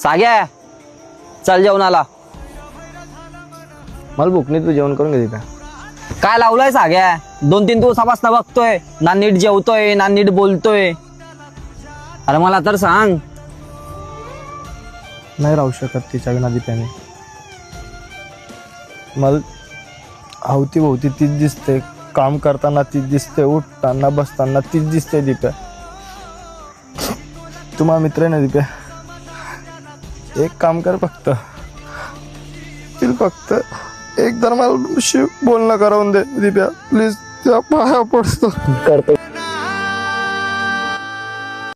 साग्या चल जेवणाला. मला भूक नाही, तू जेवण करून घे दीप्या. काय लावलंय साग्या? 2-3 दिवसापासून बघतोय ना नीट जेवतोय ना नीट बोलतोय. अरे मला तर सांग. नाही राहू शकत तिच्या विना दीप्याने. मला अवतीभोवती तीच दिसते, काम करताना तीच दिसते, उठताना बसताना तीच दिसते दीप्या. तू माझा मित्र आहे ना दीप्या, एक काम कर फक्त, फक्त एकदा मला बोलणं करवून दे दीप्या प्लीज, त्या पाया पडतो. करतो.